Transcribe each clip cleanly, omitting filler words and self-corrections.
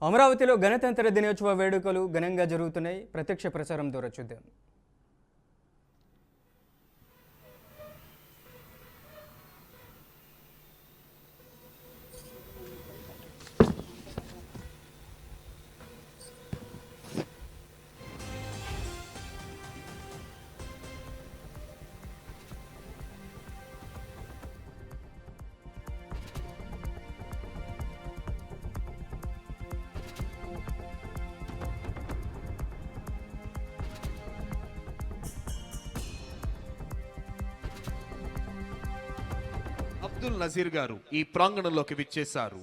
అమరావతిలో గణతంత్ర దినోత్సవ వేడుకలు ఘనంగా జరుగుతున్నాయి. ప్రత్యక్ష ప్రసారం ద్వారా చూద్దాం. అబ్దుల్ నజీర్ గారు ఈ ప్రాంగణంలోకి విచ్చేశారు.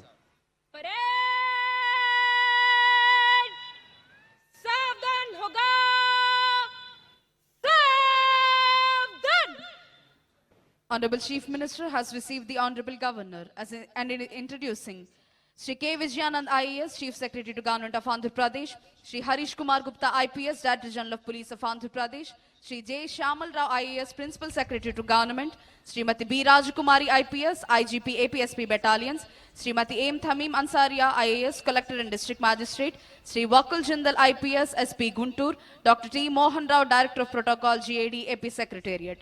Honorable Chief Minister has received the Honorable Governor and introducing Shri K. Vijayanand IAS, Chief Secretary to Government of Andhra Pradesh, Shri Harish Kumar Gupta IPS, Director General of Police of Andhra Pradesh, Shri J. Shamal Rao IAS, Principal Secretary to Government, Srimati B. Rajakumari IPS, IGP APSP Battalions, Srimati M. Thamim Ansaria IAS, Collector and District Magistrate, Shri Wakul Jindal IPS, SP Guntur, Dr. T. Mohan Rao, Director of Protocol, GAD, AP Secretariat.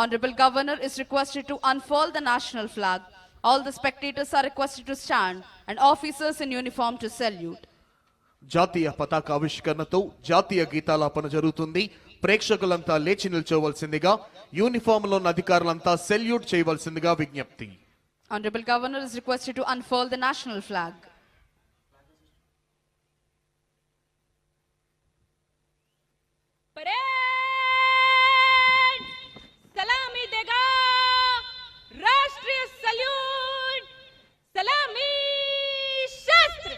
Honorable Governor is requested to unfurl the national flag. All the spectators are requested to stand and officers in uniform to salute. జాతీయ పతాక ఆవిష్కరణతో జాతీయ గీతాలాపన జరుగుతుంది. ప్రేక్షకులంతా లేచి నిల్చోవలసిందిగా, uniform లోని అధికారులంతా salute చేయవలసిందిగా విజ్ఞప్తి. Honorable Governor is requested to unfurl the national flag. सलामी देगा राष्ट्रीय सल्यूट सलामी शस्त्र.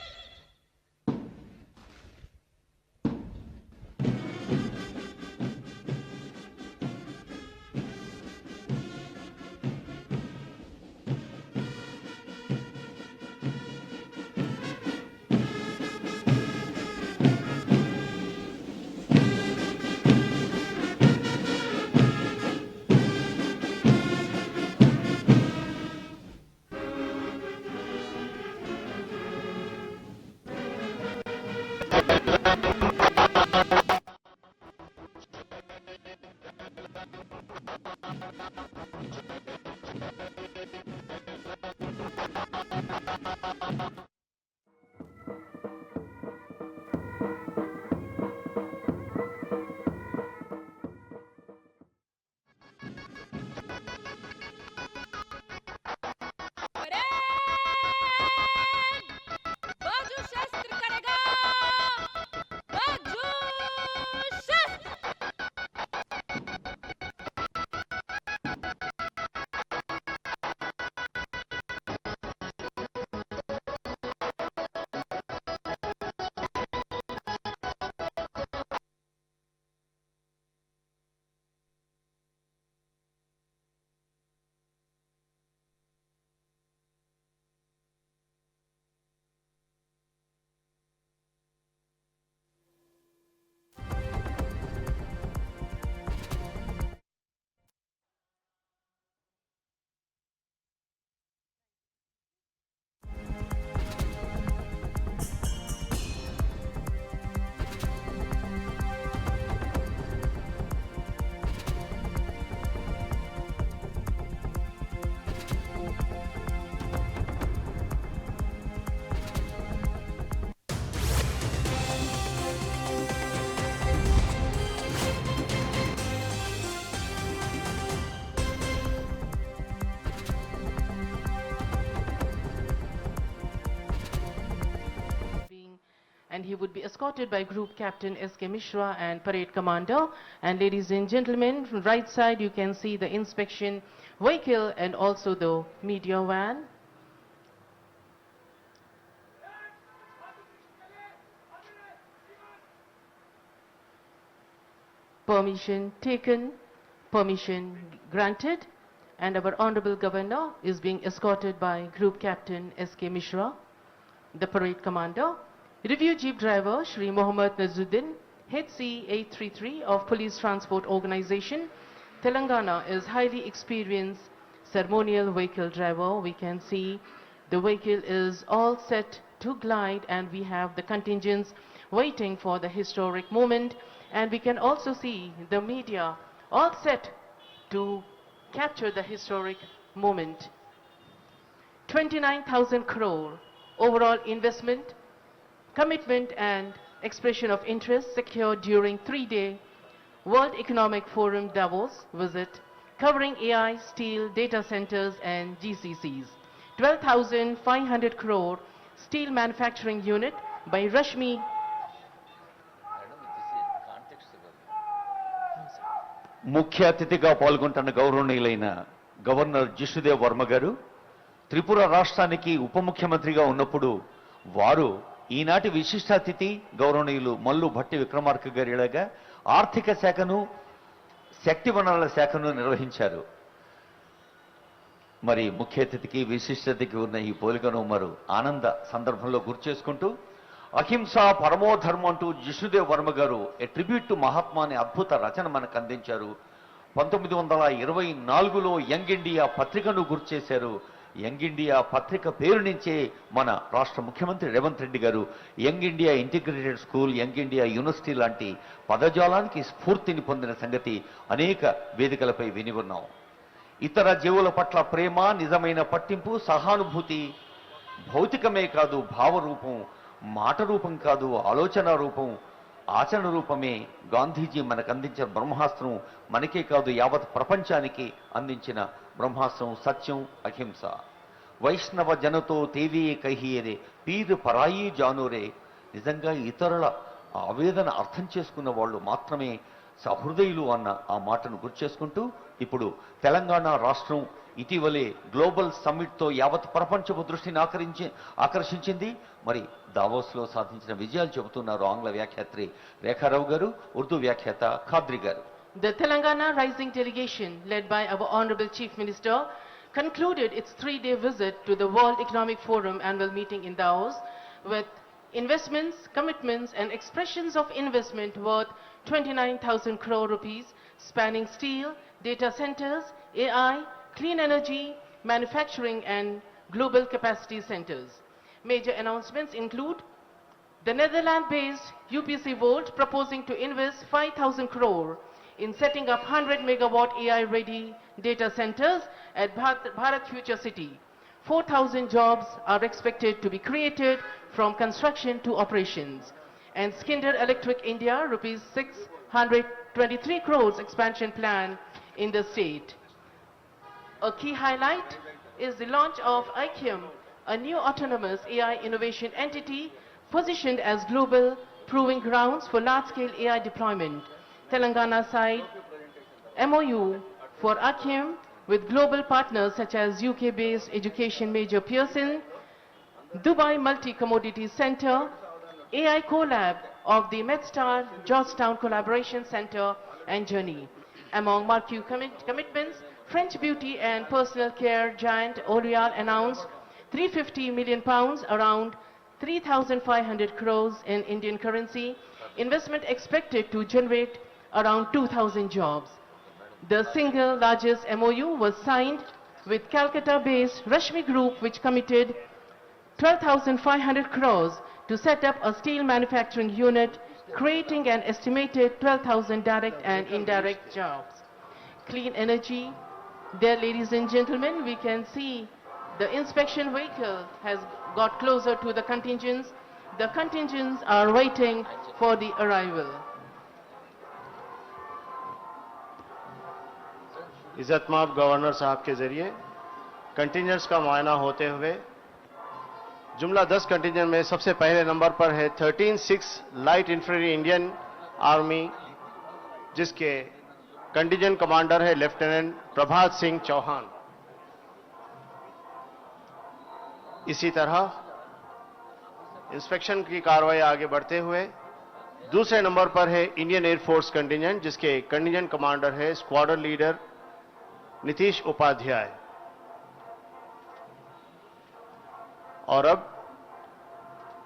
And he would be escorted by Group Captain S.K. Mishra and Parade Commander. And ladies and gentlemen, from right side you can see the inspection vehicle and also the media van. Permission taken, permission granted, and our Honorable Governor is being escorted by Group Captain S.K. Mishra, the Parade Commander, Review Jeep Driver Shri Mohammad Nazuddin, HC833 of Police Transport Organization, Telangana, is highly experienced ceremonial vehicle driver. We can see the vehicle is all set to glide, and we have the contingents waiting for the historic moment. And we can also see the media all set to capture the historic moment. 29,000 crore overall investment, commitment and expression of interest secured during 3-day World Economic Forum Davos visit covering AI, steel, data centers and GCCs. 12,500 crore steel manufacturing unit by Rashmi. ముఖ్య అతిథిగా పాల్గొంటున్న గౌరవనీయులైన governor Jishnu Dev Varma గారు త్రిపుర రాష్ట్రానికి ఉప ముఖ్యమంత్రిగా ఉన్నప్పుడు వారు ఈనాటి విశిష్ట అతిథి గౌరవనీయులు మల్లు భట్టి విక్రమార్క గారిలాగా ఆర్థిక శాఖను శక్తి వనరుల శాఖను నిర్వహించారు. మరి ముఖ్య అతిథికి విశిష్ట అతిథికి ఉన్న ఈ పోలికను మరి ఆనంద సందర్భంలో గుర్తు చేసుకుంటూ అహింస పరమో ధర్మం అంటూ జిష్ణుదేవ్ వర్మ గారు ఏ ట్రిబ్యూట్ టు మహాత్మా అనే అద్భుత రచన మనకు అందించారు. 1924లో యంగ్ ఇండియా పత్రికను గుర్తు చేశారు. యంగ్ ఇండియా పత్రిక పేరు నుంచే మన రాష్ట్ర ముఖ్యమంత్రి రేవంత్ రెడ్డి గారు young India integrated school, young India university లాంటి పదజాలానికి స్ఫూర్తిని పొందిన సంగతి అనేక వేదికలపై విని ఉన్నాం. ఇతర జీవుల పట్ల ప్రేమ, నిజమైన పట్టింపు, సహానుభూతి భౌతికమే కాదు, భావరూపం, మాట రూపం కాదు, ఆలోచన రూపం, ఆచరణ రూపమే గాంధీజీ మనకు అందించిన బ్రహ్మాస్త్రం. మనకే కాదు యావత్ ప్రపంచానికి అందించిన బ్రహ్మాస్త్రం సత్యం, అహింస. వైష్ణవ జనతో తేవీ కహియేరే పీరు పరాయి జానోరే. నిజంగా ఇతరుల ఆవేదన అర్థం చేసుకున్న వాళ్ళు మాత్రమే సహృదయులు అన్న ఆ మాటను గుర్తు చేసుకుంటూ ఇప్పుడు తెలంగాణ రాష్ట్రం ఇటీవలే గ్లోబల్ సమ్మిట్తో యావత్ ప్రపంచపు దృష్టిని ఆకర్షించింది. మరి దావోస్లో సాధించిన విజయాలు చెబుతున్నారు ఆంగ్ల వ్యాఖ్యాత్రి రేఖారావు గారు, ఉర్దూ వ్యాఖ్యాత ఖాద్రి గారు. The Telangana Rising Delegation, led by our Honorable Chief Minister, concluded its 3-day visit to the World Economic Forum annual meeting in Davos with investments, commitments and expressions of investment worth 29,000 crore rupees spanning steel, data centers, AI, clean energy, manufacturing and global capacity centers. Major announcements include the Netherlands-based UPC Volt proposing to invest 5,000 crore in setting up 100 megawatt AI-ready data centers at Bharat Future City. 4,000 jobs are expected to be created from construction to operations. And Skinder Electric India rupees 623 crores expansion plan in the state. A key highlight is the launch of IQIM, a new autonomous AI innovation entity positioned as global proving grounds for large-scale AI deployment. Telangana side MOU for IQIM with global partners such as UK-based education major Pearson, Dubai Multi-Commodity Center, AI Collab of the MedStar Georgetown Collaboration Center and Journey. Among marquee commitments, French beauty and personal care giant L'Oreal announced 350 million pounds, around 3,500 crores in Indian currency, investment expected to generate around 2,000 jobs. The single largest MOU was signed with Calcutta-based Rashmi Group, which committed 12,500 crores to set up a steel manufacturing unit, creating an estimated 12,000 direct and indirect jobs. Clean energy. There, ladies and gentlemen, we can see the inspection vehicle has got closer to the contingents. The contingents are waiting for the arrival. इज़्ज़तमाब governor साहब के जरिए contingents का मुआयना होते हुए जुमला 10 contingent में सबसे पहले नंबर पर है 13-6 लाइट इन्फेंट्री इंडियन आर्मी, जिसके कंटिजेंट कमांडर है लेफ्टिनेंट प्रभात सिंह चौहान। इसी तरह इंस्पेक्शन की कार्रवाई आगे बढ़ते हुए दूसरे नंबर पर है इंडियन एयरफोर्स कंटिजेंट, जिसके कंटिजेंट कमांडर है स्क्वाड्रन लीडर नीतीश उपाध्याय। और अब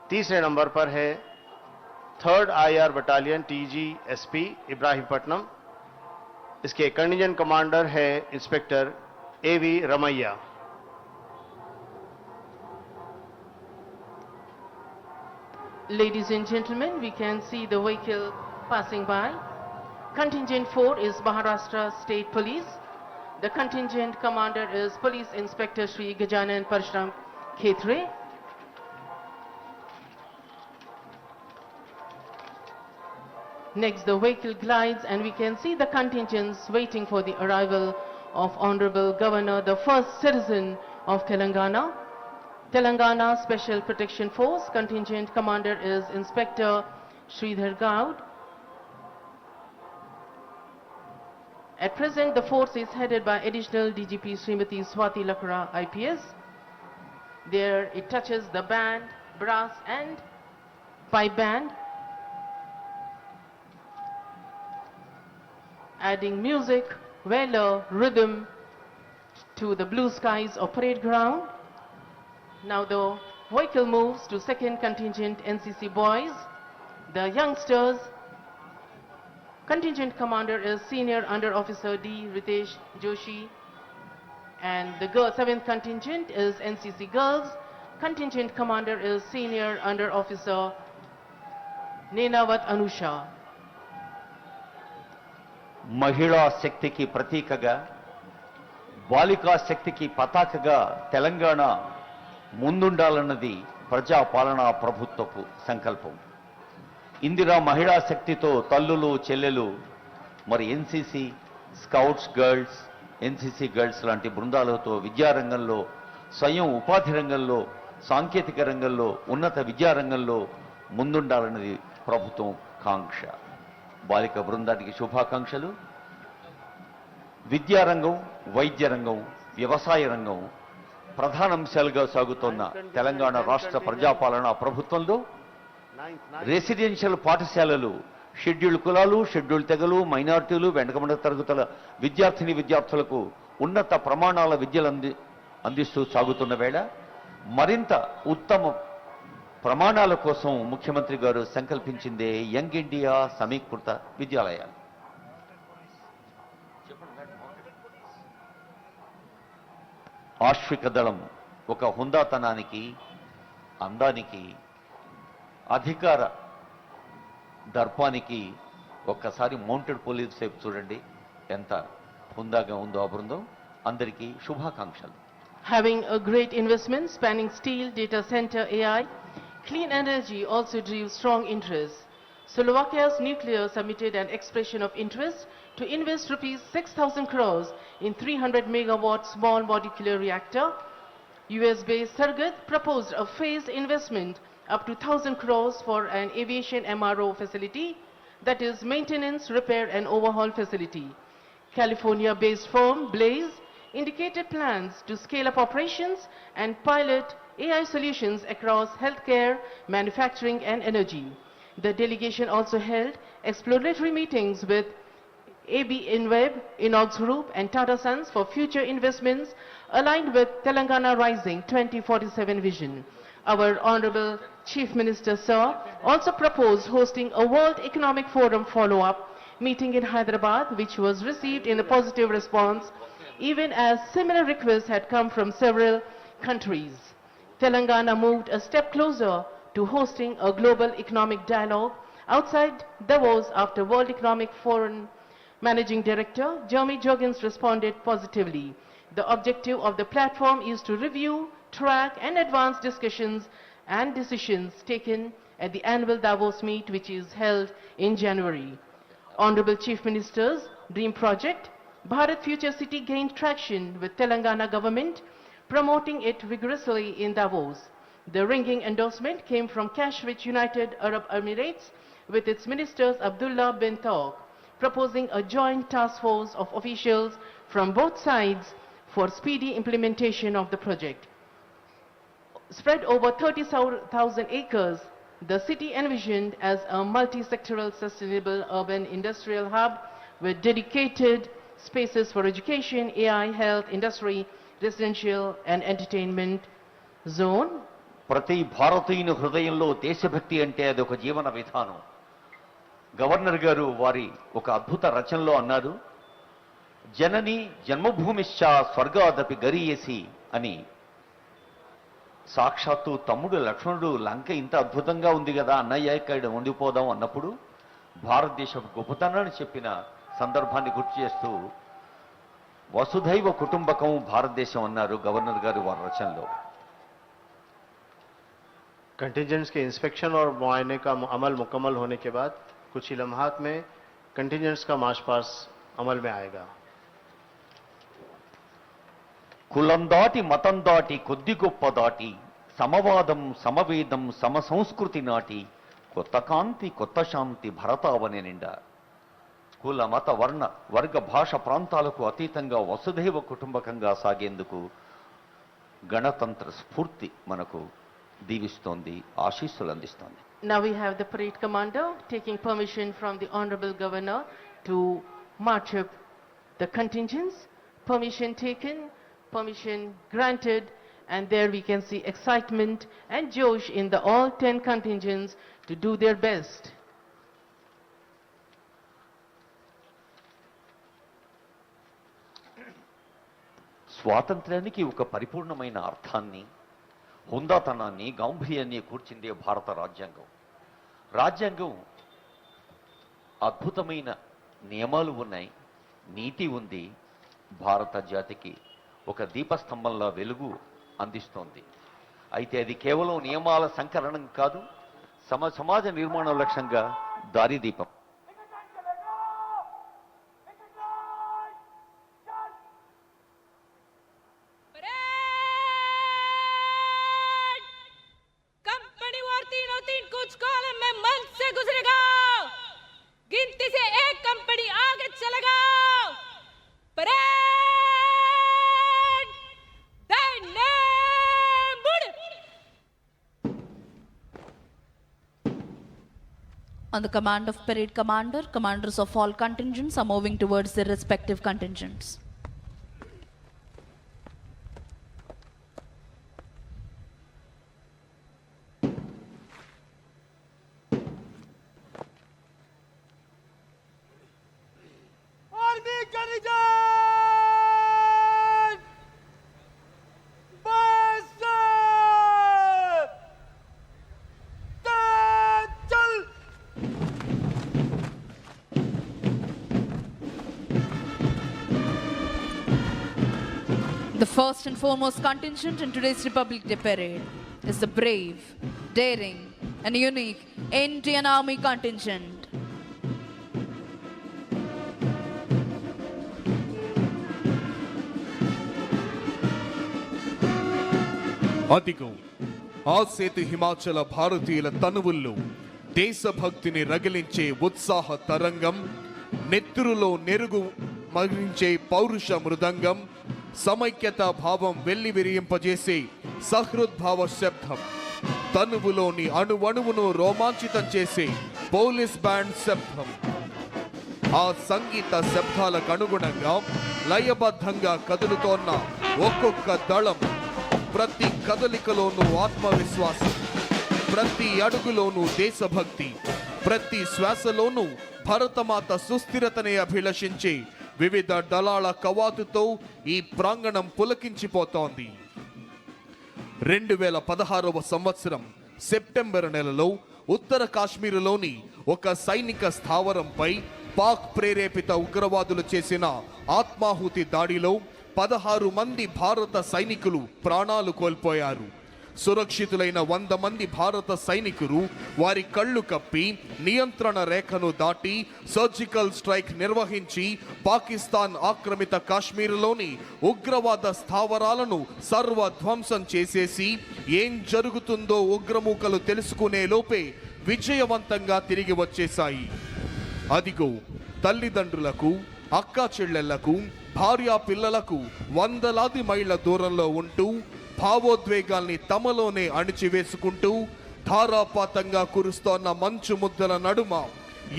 तीसरे नंबर पर है 3rd IR battalion TGSP Ibrahimpatnam, इसके कंटिजेंट कमांडर है inspector AV Ramaiah. Ladies and gentlemen, we can see the vehicle passing by. Contingent 4 is Maharashtra State Police. The contingent commander is Police Inspector Shri Gajanan Parshram Khetre. Next, the vehicle glides and we can see the contingents waiting for the arrival of Honorable Governor, the first citizen of Telangana. Telangana Special Protection Force contingent commander is Inspector Sridhar Gaud. At present, the force is headed by Additional DGP Srimati Swati Lakra IPS. There it touches the band, brass and pipe band, adding music, valor, rhythm to the blue skies of parade ground. Now the vehicle moves to second contingent NCC boys, the youngsters. Contingent commander is Senior Under Officer D. Ritesh Joshi, and the 7th contingent is NCC girls. Contingent commander is Senior Under Officer Nenavat Anusha. మహిళా శక్తికి ప్రతీకగా బాలికా శక్తికి పతాకగా తెలంగాణ ముందుండాలన్నది ప్రజాపాలనా ప్రభుత్వపు సంకల్పం. ఇందిరా మహిళా శక్తితో తల్లులు చెల్లెలు మరి NCC scouts girls NCC girls లాంటి బృందాలతో విద్యారంగంలో స్వయం ఉపాధి రంగంలో సాంకేతిక రంగంలో ఉన్నత విద్యారంగంలో ముందుండాలన్నది ప్రభుత్వం కాంక్ష. బాలిక బృందానికి శుభాకాంక్షలు. విద్యారంగం, వైద్య రంగం, వ్యవసాయ రంగం ప్రధానాంశాలుగా సాగుతున్న తెలంగాణ రాష్ట్ర ప్రజాపాలనా ప్రభుత్వంలో రెసిడెన్షియల్ పాఠశాలలు షెడ్యూల్డ్ కులాలు, షెడ్యూల్డ్ తెగలు, మైనారిటీలు, వెనుకబడిన తరగతుల విద్యార్థిని విద్యార్థులకు ఉన్నత ప్రమాణాల విద్యలు అందిస్తూ సాగుతున్న వేళ మరింత ఉత్తమ ప్రమాణాల కోసం ముఖ్యమంత్రి గారు సంకల్పించిందే యంగ్ ఇండియా సమీకృత విద్యాలయాలు. ఆశ్విక దళం ఒక హుందాతనానికి, అందానికి, అధికార దర్పానికి ఒక్కసారి మౌంటెడ్ పోలీస్ వైపు చూడండి, ఎంత హుందాగా ఉందో ఆ బృందం. అందరికీ శుభాకాంక్షలు. Having a great investment spanning steel, data center, AI, clean energy also drew strong interest. Slovakia's nuclear submitted an expression of interest to invest rupees 6,000 crores in 300 megawatt small modular reactor. US-based Sargat proposed a phased investment up to 1,000 crores for an aviation MRO facility, that is maintenance, repair and overhaul facility. California-based firm Blaze indicated plans to scale up operations and pilot AI solutions across healthcare, manufacturing and energy. The delegation also held exploratory meetings with AB InWeb, Inox Group and Tata Sons for future investments aligned with Telangana Rising 2047 vision. Our Honorable Chief Minister Sir also proposed hosting a World Economic Forum follow-up meeting in Hyderabad, which was received in a positive response, even as similar requests had come from several countries. Telangana moved a step closer to hosting a global economic dialogue outside Davos after World Economic Forum Managing Director Jeremy Jorgens responded positively. The objective of the platform is to review, track and advance discussions and decisions taken at the annual Davos meet, which is held in January. Honorable Chief Minister's Dream Project, Bharat Future City gained traction with Telangana government promoting it vigorously in Davos. The ringing endorsement came from cash-rich United Arab Emirates with its ministers Abdullah bin Tawq proposing a joint task force of officials from both sides for speedy implementation of the project. Spread over 30,000 acres, the city envisioned as a multi-sectoral sustainable urban industrial hub with dedicated spaces for education, AI, health, industry, residential and entertainment zone. ప్రతి భారతీయుని హృదయంలో దేశభక్తి అంటే అది ఒక జీవన విధానం. Governor గారు వారి ఒక అద్భుత రచనలో అన్నారు, జనని జన్మభూమిశ్చ స్వర్గాదపి గరీయసి అని. సాక్షాత్తు తమ్ముడు లక్ష్మణుడు లంక ఇంత అద్భుతంగా ఉంది కదా అన్నయ్య ఇక్కడ ఉండిపోదాం అన్నప్పుడు భారతదేశం గొప్పతనాన్ని చెప్పిన సందర్భాన్ని గుర్తు చేస్తూ వసుధైవ కుటుంబకం భారతదేశం అన్నారు గవర్నర్ గారు వారి రచనలో. कंटिजेंट्स के इंस्पेक्शन और मुआयने का अमल मुकम्मल होने के बाद कुछ ही लम्हात में कंटिजेंट्स का मार्च पास अमल में आएगा. కులం దాటి మతం దాటి కొద్ది గొప్ప దాటి సమవాదం సమవేదం సమ సంస్కృతి నాటి కొత్త కాంతి కొత్త శాంతి భరతావని నిండా కుల మత వర్గ భాష ప్రాంతాలకు అతీతంగా వసుధైవ కుటుంబకంగా సాగేందుకు గణతంత్ర స్ఫూర్తి మనకు దీవిస్తోంది, ఆశీస్సులు అందిస్తోంది. Now we have the parade commander taking permission from the Honorable Governor to march up the contingents. Permission taken, permission granted, and there we can see excitement and josh in the all 10 contingents to do their best. స్వాతంత్ర్యానికి ఒక పరిపూర్ణమైన అర్థాన్ని, హుందాతనాన్ని, గాంభీర్యాన్ని కూర్చిందే భారత రాజ్యాంగం. రాజ్యాంగం అద్భుతమైన నియమాలు ఉన్నాయి, నీతి ఉంది, భారత జాతికి ఒక దీపస్తంభంలా వెలుగు అందిస్తోంది. అయితే అది కేవలం నియమాల సంకలనం కాదు, సమాజ నిర్మాణం లక్ష్యంగా దారిదీపం. कंपनी वार 303 कुछ कॉलम में मंच से गुजरेगा, गिनती से एक कंपनी आगे चलेगा. परेड दाहिने मुड़. On the command of parade commander, commanders of all contingents are moving towards their respective contingents. The first and foremost contingent in today's Republic Day parade is the brave, daring, and unique Indian Army contingent. అదిగో ఆ సేతు హిమాచల భారతీయుల తనువుల్లో దేశభక్తిని రగిలించే ఉత్సాహ తరంగం, నెత్తురులో నెరుగు మరించే పౌరుష మృదంగం, సమైక్యతా భావం వెల్లివిరియింపజేసే సహృద్భావ శబ్దం, తనువులోని అణువణువును రోమాంచితం చేసే police band శబ్దం. ఆ సంగీత శబ్దాలకు అనుగుణంగా లయబద్ధంగా కదులుతోన్న ఒక్కొక్క దళం, ప్రతి కదలికలోనూ ఆత్మవిశ్వాసం, ప్రతి అడుగులోనూ దేశభక్తి, ప్రతి శ్వాసలోనూ భరతమాత సుస్థిరతనే అభిలషించే వివిధ దళాల కవాతుతో ఈ ప్రాంగణం పులకించిపోతోంది. 2016వ సంవత్సరం సెప్టెంబర్ నెలలో ఉత్తర కాశ్మీరులోని ఒక సైనిక స్థావరంపై పాక్ ప్రేరేపిత ఉగ్రవాదులు చేసిన ఆత్మాహుతి దాడిలో 16 మంది భారత సైనికులు ప్రాణాలు కోల్పోయారు. సురక్షితులైన 100 మంది భారత సైనికులు వారి కళ్ళు కప్పి నియంత్రణ రేఖను దాటి సర్జికల్ స్ట్రైక్ నిర్వహించి పాకిస్తాన్ ఆక్రమిత కాశ్మీరులోని ఉగ్రవాద స్థావరాలను సర్వధ్వంసం చేసేసి ఏం జరుగుతుందో ఉగ్రమూకలు తెలుసుకునే లోపే విజయవంతంగా తిరిగి వచ్చేశాయి. అదిగో తల్లిదండ్రులకు, అక్కా చెల్లెళ్లకు, భార్యా పిల్లలకు వందలాది మైళ్ళ దూరంలో ఉంటూ భావోద్వేగాల్ని తమలోనే అణిచివేసుకుంటూ ధారాపాతంగా కురుస్తోన్న మంచు ముద్దల నడుమ,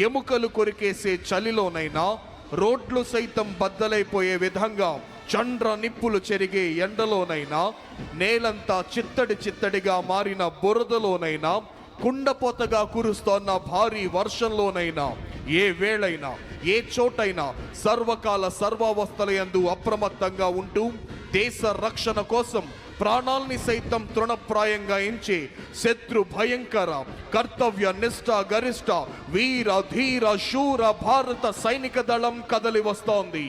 ఎముకలు కొరికేసే చలిలోనైనా, రోడ్లు సైతం బద్దలైపోయే విధంగా చండ్ర నిప్పులు చెరిగే ఎండలోనైనా, నేలంతా చిత్తడి చిత్తడిగా మారిన బురదలోనైనా, కుండపోతగా కురుస్తోన్న భారీ వర్షంలోనైనా, ఏ వేళైనా ఏ చోటైనా సర్వకాల సర్వావస్థలయందు అప్రమత్తంగా ఉంటూ దేశ రక్షణ కోసం ప్రాణాల్ని సైతం తృణప్రాయంగా ఎంచి శత్రు భయంకర కర్తవ్య నిష్ఠ గరిష్ట వీర ధీర శూర భారత సైనిక దళం కదలి వస్తోంది.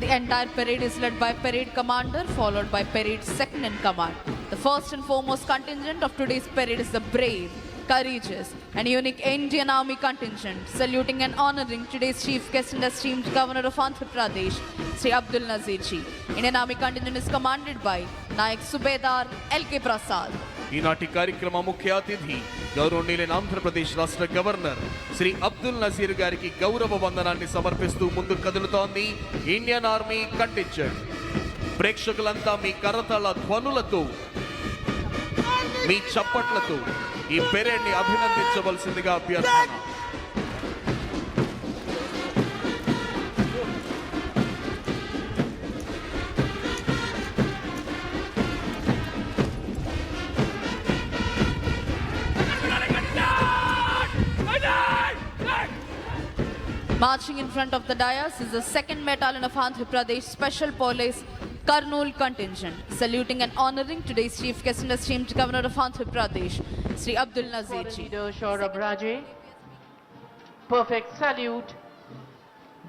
The entire parade is led by parade commander, followed by parade second in command. The first and foremost contingent of today's parade is the brave, courageous, and unique Indian Army contingent, saluting and honoring today's chief guest and esteemed governor of Andhra Pradesh, Sri Abdul Nazir Ji. Indian Army contingent is commanded by Nayak Subedar L.K. Prasad. ఈనాటి కార్యక్రమ ముఖ్య అతిథి గౌరవనీయులైన ఆంధ్రప్రదేశ్ రాష్ట్ర governor Shri Abdul Nazir గారికి గౌరవ వందనాన్ని సమర్పిస్తూ ముందుకు కదులుతోంది ఇండియన్ ఆర్మీ కంటింజెంట్. ప్రేక్షకులంతా మీ కరతాళ ధ్వనులతో మీ చప్పట్లతో ఈ పెరేడ్ ని అభినందించవలసిందిగా అభ్యర్థన. Marching in front of the dais is the 2nd Battalion of Andhra Pradesh Special Police Kurnool contingent, saluting and honoring today's chief guest and esteemed governor of Andhra Pradesh, Sri Abdul Nazir Ji. Leader Shaurabh Raje. Perfect salute.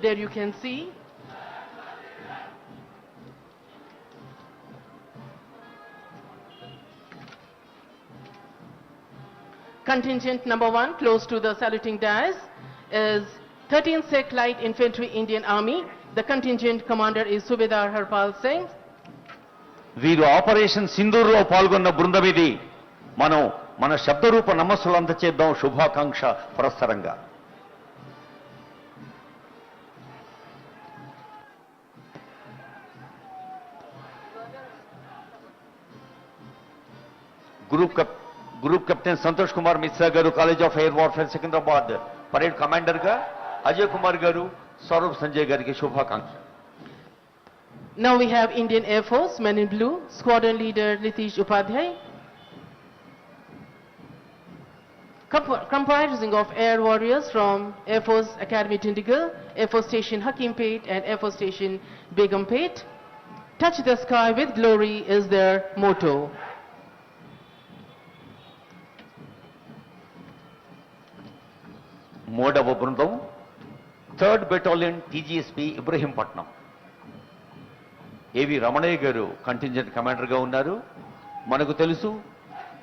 There you can see. Contingent number 1 close to the saluting dais is 13th Sikh Light Infantry Indian Army. The contingent commander is Subedar Harpal Singh. వీరు operation సింధూర్లో పాల్గొన్న బృందం ఇది. మనం మన శబ్దరూప నమస్సులు అందచేద్దాం శుభాకాంక్ష పురస్సరంగా. Group captain Santosh Kumar Mishra గారు, college of air warfare Secunderabad parade commander గా అజయ్ కుమార్ గారు, సౌరభ్ సంజయ్ గారికి శుభాకాంక్ష. Now we have Indian Air Force, men in blue, squadron leader Nitish Upadhyay. Comprising of air warriors from Air Force Academy Tindigal, Air Force Station Hakimpet and Air Force Station Begumpet. Touch the sky with glory is their motto. మూడవ బృందం 3rd battalion TGSP Ibrahimpatnam. ఏవి రమణయ్య గారు contingent కమాండర్గా ఉన్నారు. మనకు తెలుసు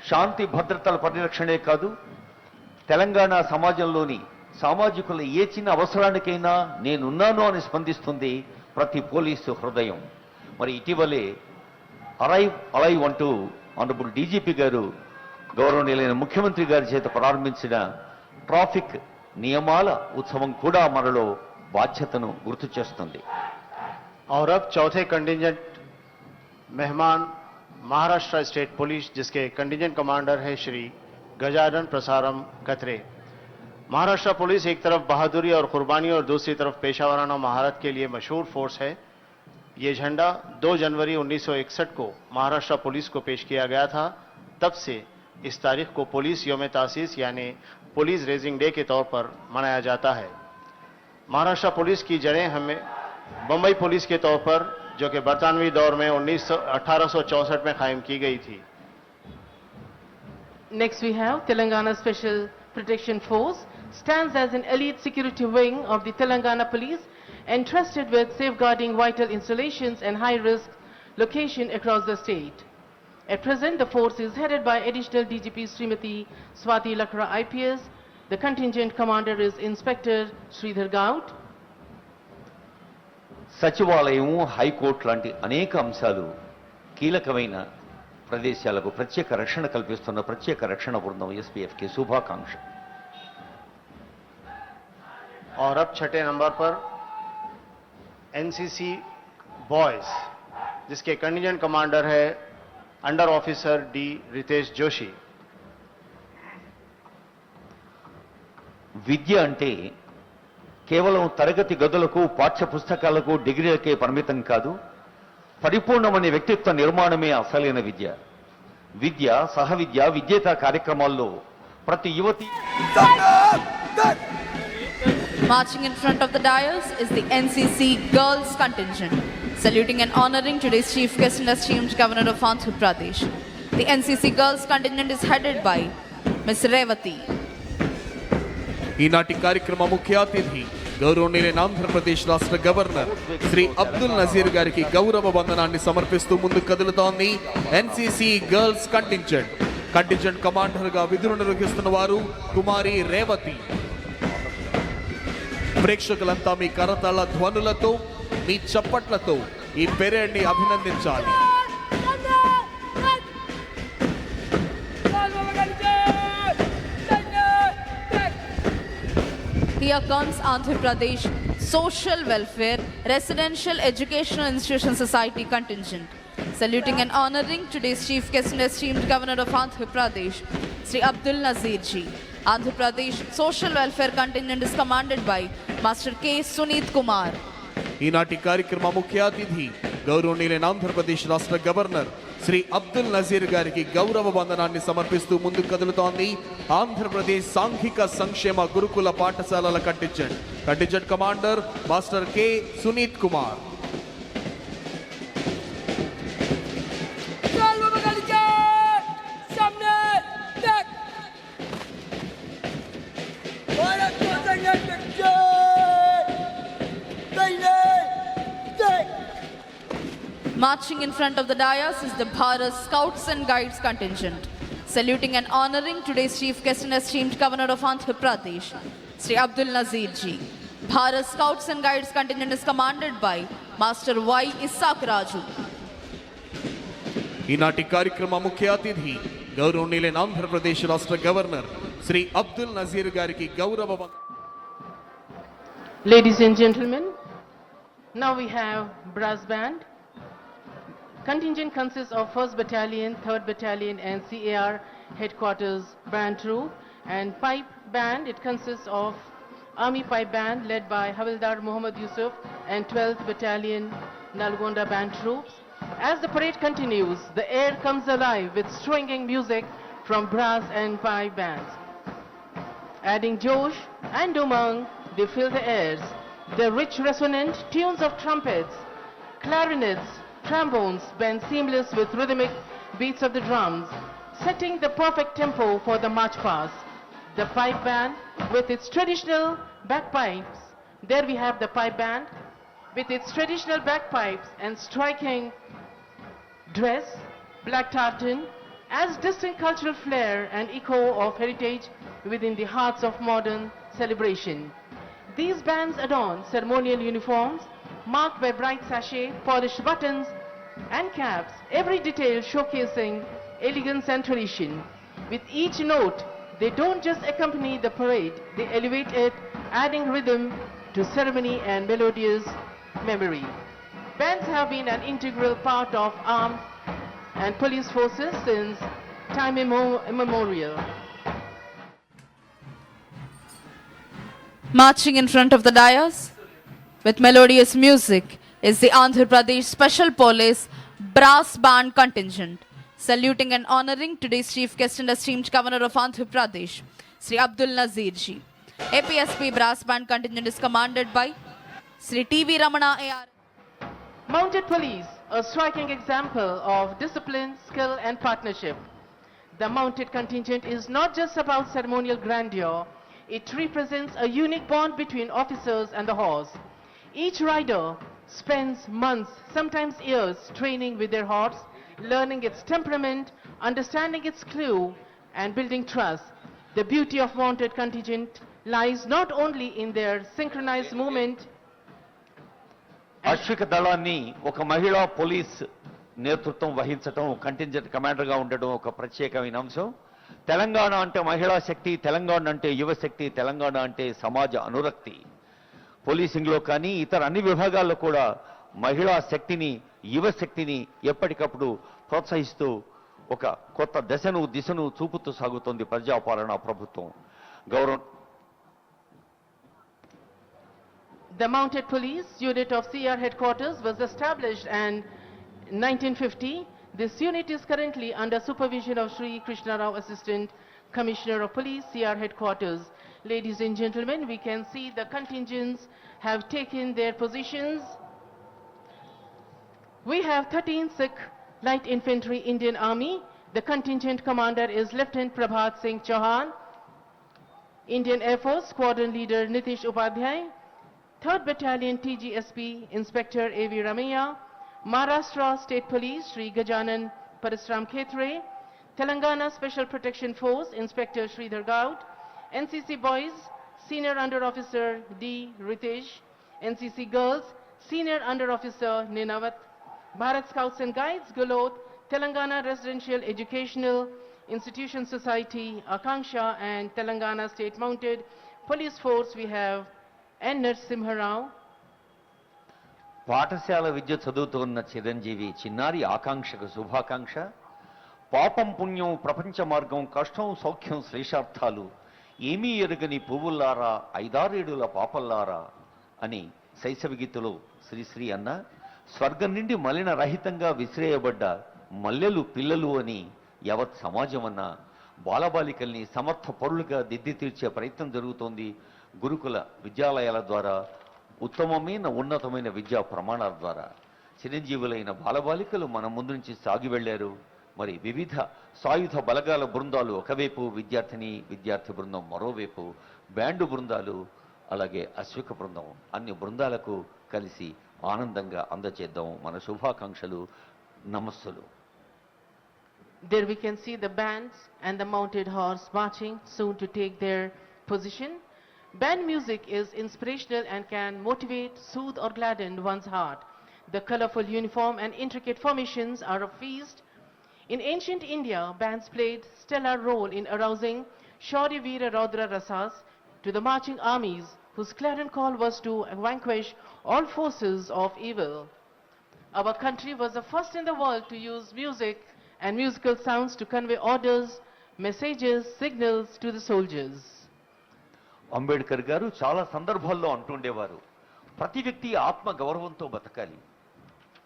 శాంతి భద్రతల పరిరక్షణే కాదు, తెలంగాణ సమాజంలోని సామాజికుల ఏ చిన్న అవసరానికైనా నేనున్నాను అని స్పందిస్తుంది ప్రతి పోలీసు హృదయం. మరి ఇటీవలే అలైవ్ అంటూ ఆనరబుల్ డీజీపీ గారు గౌరవనీయులైన ముఖ్యమంత్రి గారి చేత ప్రారంభించిన ట్రాఫిక్ నియమాల ఉత్సవం కూడా మనలో బాధ్యతను గుర్తు చేస్తుంది. और अब चौथे कंटिजेंट मेहमान महाराष्ट्र स्टेट पुलिस, जिसके कंटिजेंट कमांडर है श्री गजानन प्रसारम कतरे. महाराष्ट्र पुलिस एक तरफ बहादुरी और कुर्बानी और दूसरी तरफ पेशावराना महारत के लिए मशहूर फोर्स है. ये झंडा 2 जनवरी 1961 को महाराष्ट्र पुलिस को पेश किया गया था. तब से इस तारीख को पुलिस योम तासीस यानी पुलिस रेजिंग डे के तौर पर मनाया जाता है. महाराष्ट्र पुलिस की जड़ें हमें बंबई पुलिस के तौर पर, जो कि बरतानवी दौर में 1864 में कायम की गई थी. Next we have Telangana Special Protection Force, stands as an elite security wing of the Telangana Police, entrusted with safeguarding vital installations and high-risk location across the state. At present, the force is headed by Additional DGP Srimati Swati Lakra IPS. The contingent commander is Inspector Sridhar Gaut. సచివాలయం, high court లాంటి అనేక అంశాలు కీలకమైన ప్రదేశాలకు ప్రత్యేక రక్షణ కల్పిస్తున్న ప్రత్యేక రక్షణ బృందం ఎస్పీఎఫ్కి శుభాకాంక్ష. और अब छठे नंबर पर एनसीसी बॉयज, जिसके कंटिजेंट कमांडर है under officer D Ritesh Joshi. విద్య అంటే కేవలం తరగతి గదులకు పాఠ్య పుస్తకాలకు డిగ్రీలకే పరిమితం కాదు, పరిపూర్ణమైన వ్యక్తిత్వ నిర్మాణమే అసలైన విద్య. విద్య సహవిద్య విద్యేత కార్యక్రమాల్లో ప్రతి యువతి. Marching in front of the dais is the NCC Girls contingent, saluting and honoring today's chief guest and esteemed Governor of Andhra Pradesh. The NCC Girls contingent is headed by Ms. Revati. ఈనాటి కార్యక్రమ ముఖ్య అతిథి గౌరవనీయులైన ఆంధ్రప్రదేశ్ రాష్ట్ర governor Shri Abdul Nazir గారికి గౌరవ వందనాన్ని సమర్పిస్తూ ముందుకు కదులుతోంది ఎన్సీసీ గర్ల్స్ కంటింజెంట్ కమాండర్ గా విధులు నిర్వహిస్తున్న వారు కుమారి రేవతి. ప్రేక్షకులంతా మీ కరతాళ ధ్వనులతో మీ చప్పట్లతో ఈ పెరేడ్ ని అభినందించాలి. Here comes Andhra Pradesh Social Welfare Residential Educational Institution Society contingent, saluting and honoring today's chief guest and esteemed Governor of Andhra Pradesh, Sri Abdul Nazir ji. Andhra Pradesh Social Welfare contingent is commanded by Master K. Suneet Kumar. ఈనాటి కార్యక్రమ ముఖ్య అతిథి గౌరవనీయులైన ఆంధ్రప్రదేశ్ రాష్ట్ర governor Shri Abdul Nazir గారికి గౌరవ వందనాన్ని సమర్పిస్తూ ముందుకు కదులుతోంది ఆంధ్రప్రదేశ్ సాంఘిక సంక్షేమ గురుకుల పాఠశాలల contingent commander master K Sunith Kumar. Marching in front of the dais is the Bharat Scouts and Guides contingent, saluting and honoring today's chief guest and esteemed Governor of Andhra Pradesh, Sri Abdul Nazir ji. Bharat Scouts and Guides contingent is commanded by Master Y. Isaac Raju. ఈనాటి కార్యక్రమ ముఖ్య అతిథి గౌరవనీయులైన ఆంధ్రప్రదేశ్ రాష్ట్ర governor Shri Abdul Nazir గారికి గౌరవ. Ladies and gentlemen, now we have brass band. Contingent consists of 1st Battalion, 3rd Battalion and CAR headquarters band troupe, and pipe band. It consists of Army pipe band led by Havildar Muhammad Yusuf and 12th Battalion Nalgonda band troops. As the parade continues, the air comes alive with swinging music from brass and pipe bands. Adding josh and umang, they fill the airs. The rich resonant tunes of trumpets, clarinets, trombones bend seamless with rhythmic beats of the drums, setting the perfect tempo for the march past. The pipe band with its traditional bagpipes. There we have the pipe band with its traditional bagpipes and striking dress, black tartan, adds distinct cultural flair and echo of heritage within the hearts of modern celebration. These bands adorn ceremonial uniforms marked by bright sachet, polished buttons and caps, every detail showcasing elegance and tradition. With each note, they don't just accompany the parade, they elevate it, adding rhythm to ceremony and melodious memory. Bands have been an integral part of armed and police forces since time immemorial. Marching in front of the dais with melodious music is the Andhra Pradesh Special Police Brass Band contingent, saluting and honoring today's chief guest and esteemed Governor of Andhra Pradesh, Sri Abdul Nazir ji. APSP Brass Band contingent is commanded by Sri T.V. Ramana AR. Mounted Police, a striking example of discipline, skill and partnership. The mounted contingent is not just about ceremonial grandeur, it represents a unique bond between officers and the horse. Each rider spends months, sometimes years, training with their horse, learning its temperament, understanding its clue, and building trust. The beauty of mounted contingent lies not only in their synchronized movement. అశ్విక దళాన్ని ఒక మహిళా police నేతృత్వం వహించడం, contingent కమాండర్గా ఉండడం ఒక ప్రత్యేకమైన అంశం. తెలంగాణ అంటే మహిళా శక్తి, తెలంగాణ అంటే యువశక్తి, తెలంగాణ అంటే సమాజ అనురక్తి. పోలీసింగ్లో కానీ ఇతర అన్ని విభాగాల్లో కూడా మహిళా శక్తిని, యువ శక్తిని ఎప్పటికప్పుడు ప్రోత్సహిస్తూ ఒక కొత్త దిశను చూపుతూ సాగుతోంది ప్రజాపాలన ప్రభుత్వం. The Mounted Police Unit of CR Headquarters was established in 1950. This unit is currently under supervision of Sri Krishna Rao, Assistant Commissioner of Police, CR Headquarters. Ladies and gentlemen, we can see the contingents have taken their positions. We have 13 Sikh Light Infantry Indian Army. The contingent commander is Lieutenant Prabhat Singh Chauhan. Indian Air Force Squadron Leader Nitish Upadhyay. 3rd Battalion TGSP Inspector A.V. Ramaiah. Maharashtra State Police Sri Gajanan Parasram Khetre. Telangana Special Protection Force Inspector Sridhar Gaud. NCC Boys Senior Under Officer D. Ritesh. NCC Girls Senior Under Officer Ninavat. Bharat Scouts and Guides Gulot. Telangana Residential Educational Institution Society Akanksha and Telangana State Mounted Police Force we have N. Narasimha Rao. పాఠశాల విద్య చదువుతున్న చిరంజీవి చిన్నారి ఆకాంక్షకు శుభాకాంక్ష. పాపం పుణ్యం ప్రపంచ మార్గం కష్టం సౌఖ్యం శ్రేషార్థాలు ఏమీ ఎరుగని పువ్వుల్లారా 5-6 పాపల్లారా అని శైశవ గీతలో శ్రీశ్రీ అన్న స్వర్గం నుండి మలిన రహితంగా విసిరేయబడ్డ మల్లెలు పిల్లలు అని యావత్ సమాజం అన్న బాలబాలికల్ని సమర్థ పరులుగా దిద్ది తీర్చే ప్రయత్నం జరుగుతోంది. గురుకుల విద్యాలయాల ద్వారా ఉత్తమమైన ఉన్నతమైన విద్యా ప్రమాణాల ద్వారా చిరంజీవులైన బాలబాలికలు మన ముందు నుంచి సాగి వెళ్లారు. మరి వివిధ సాయుధ బలగాల బృందాలు ఒకవైపు, విద్యార్థి బృందం మరోవైపు, బ్యాండు బృందాలు, అలాగే అశ్విక బృందం, అన్ని బృందాలకు కలిసి ఆనందంగా అందచేద్దాం మన శుభాకాంక్షలు, నమస్సులు. There we can see the bands and the mounted horse marching soon to take their position. Band music is inspirational and can motivate, soothe or gladden one's heart. The colorful uniform and intricate formations are a feast. In ancient India, bands played stellar role in arousing Shaurya Veera Raudra Rasas to the marching armies whose clarion call was to vanquish all forces of evil. Our country was the first in the world to use music and musical sounds to convey orders, messages, signals to the soldiers. Ambedkar గారు చాలా సందర్భాల్లో అంటుండేవారు, ప్రతి వ్యక్తి ఆత్మ గౌరవంతో బతకాలి,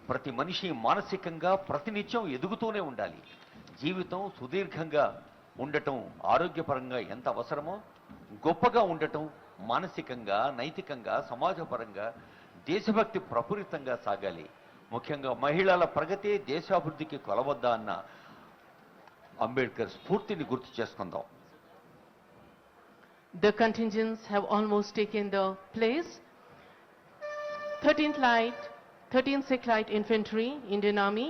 ప్రతి మనిషి మానసికంగా ప్రతినిత్యం ఎదుగుతూనే ఉండాలి, జీవితం సుదీర్ఘంగా ఉండటం ఆరోగ్యపరంగా ఎంత అవసరమో గొప్పగా ఉండటం మానసికంగా, నైతికంగా, సమాజపరంగా, దేశభక్తి ప్రపూరితంగా సాగాలి. ముఖ్యంగా మహిళల ప్రగతి దేశాభివృద్ధికి కొలవద్దా అన్న అంబేద్కర్ స్ఫూర్తిని గుర్తు చేసుకుందాం. The contingents have almost taken the place. 13th Sikh Light Infantry Indian Army.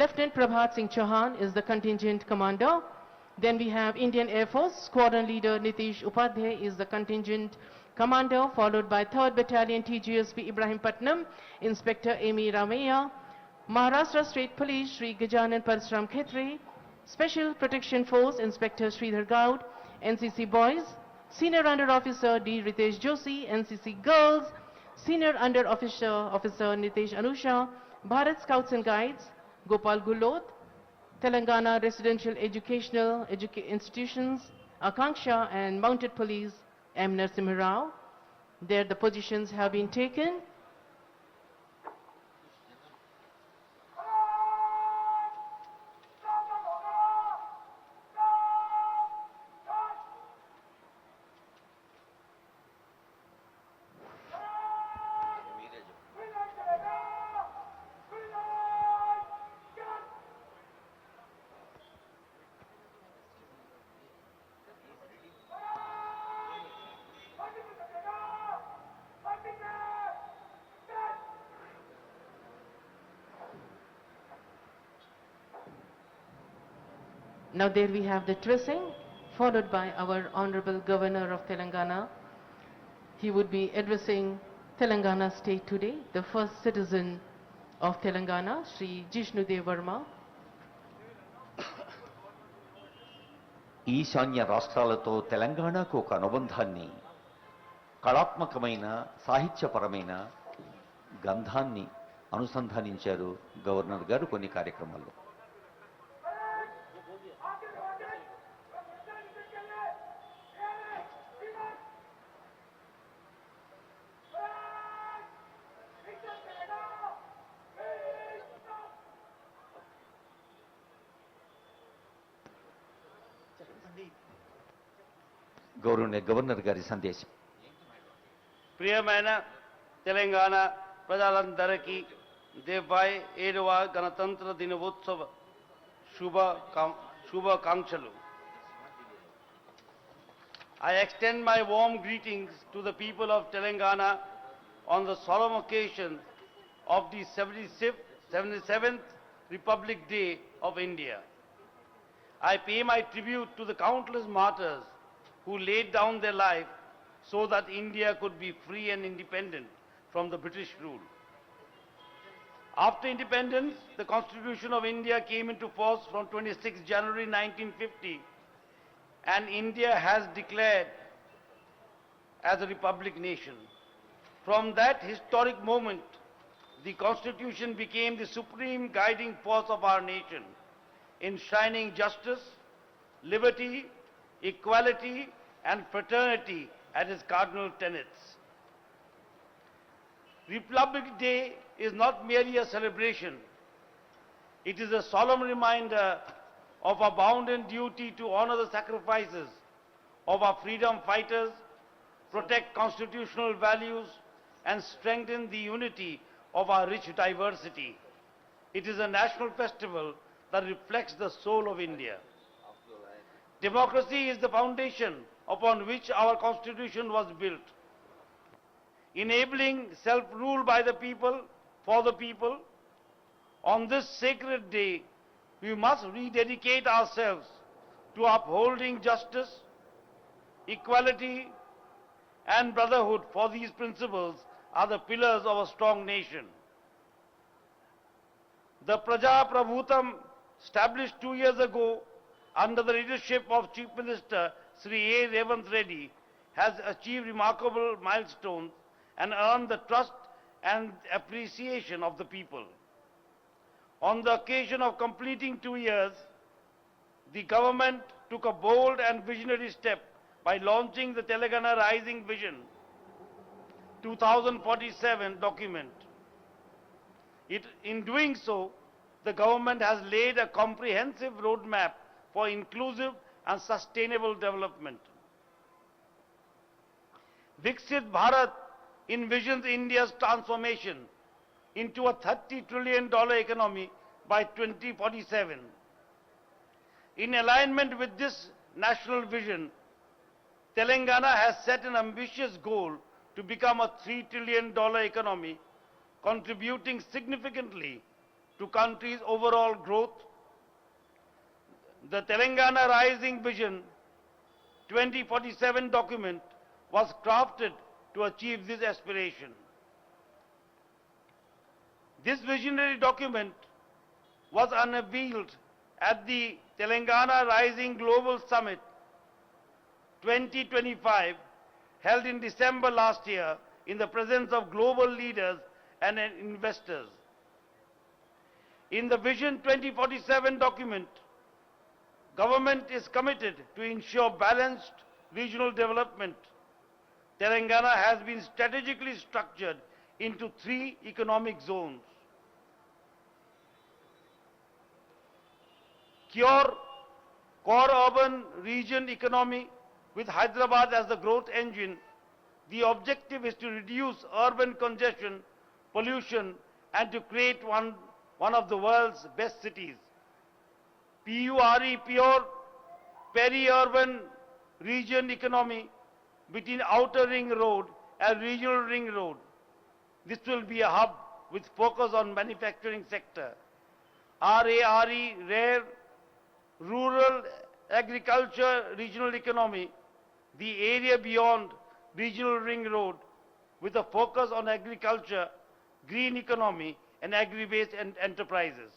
Lieutenant Prabhat Singh Chauhan is the contingent commander. Then we have Indian Air Force Squadron Leader Nitish Upadhyay is the contingent commander, followed by 3rd Battalion TGSP Ibrahimpatnam, Inspector A.V. Ramaiah. Maharashtra State Police Sri Gajanan Parasram Khetre. Special Protection Force Inspector Sridhar Gaud. NCC Boys Senior Under Officer D. Ritesh Joshi. NCC Girls Senior Under Officer Nitesh Anusha. Bharat Scouts and Guides Gopal Gulot. Telangana Residential Educational Institutions Akanksha and Mounted Police M. Narasimha Rao. There the positions have been taken. Now there we have the dressing, followed by our Honorable Governor of Telangana. He would be addressing Telangana State today, the first citizen of Telangana, Sri Jishnudev Verma. ఈశాన్య రాష్ట్రాలతో తెలంగాణకు ఒక అనుబంధాన్ని కళాత్మకమైన సాహిత్యపరమైన గంధాన్ని అనుసంధానించారు governor గారు కొన్ని కార్యక్రమాల్లో. గౌరవనీయ గవర్నర్ గారి సందేశం. ప్రియమైన తెలంగాణ ప్రజలందరికీ 77వ గణతంత్ర దినోత్సవ శుభాకాంక్షలు. I extend my warm greetings to the people of Telangana on the solemn occasion of the 77th Republic Day of India. I pay my tribute to the countless martyrs who laid down their life so that India could be free and independent from the British rule. After independence, the Constitution of India came into force from 26 January 1950, and India has declared as a republic nation. From that historic moment, the Constitution became the supreme guiding force of our nation, enshrining justice, liberty, equality, and fraternity as its cardinal tenets. Republic Day is not merely a celebration. It is a solemn reminder of our bounden duty to honor the sacrifices of our freedom fighters, protect constitutional values, and strengthen the unity of our rich diversity. It is a national festival that reflects the soul of India. Democracy is the foundation upon which our Constitution was built. Enabling self-rule by the people, for the people, on this sacred day, we must rededicate ourselves to upholding justice, equality, and brotherhood, for these principles are the pillars of a strong nation. The Praja Prabhutam, established 2 years ago under the leadership of Chief Minister Sri A. Revanth Reddy, has achieved remarkable milestones and earned the trust and appreciation of the people. On the occasion of completing 2 years, the government took a bold and visionary step by launching the Telangana Rising Vision 2047 document. In doing so, the government has laid a comprehensive roadmap for inclusive and sustainable development. Viksit Bharat envisions India's transformation into a $30 trillion economy by 2047. In alignment with this national vision, Telangana has set an ambitious goal to become a $3 trillion economy, contributing significantly to country's overall growth. The Telangana Rising Vision 2047 document was crafted to achieve this aspiration. This visionary document was unveiled at the Telangana Rising Global Summit 2025 held in December last year in the presence of global leaders and investors. In the Vision 2047 document, government is committed to ensure balanced regional development. Telangana has been strategically structured into 3 economic zones. Core urban region economy with Hyderabad as the growth engine. The objective is to reduce urban congestion, pollution, and to create one of the world's best cities. PURE, pure peri-urban region economy between Outer Ring Road and Regional Ring Road. This will be a hub with focus on manufacturing sector. RARE, rare rural agriculture regional economy, the area beyond Regional Ring Road with a focus on agriculture, green economy and agri-based enterprises.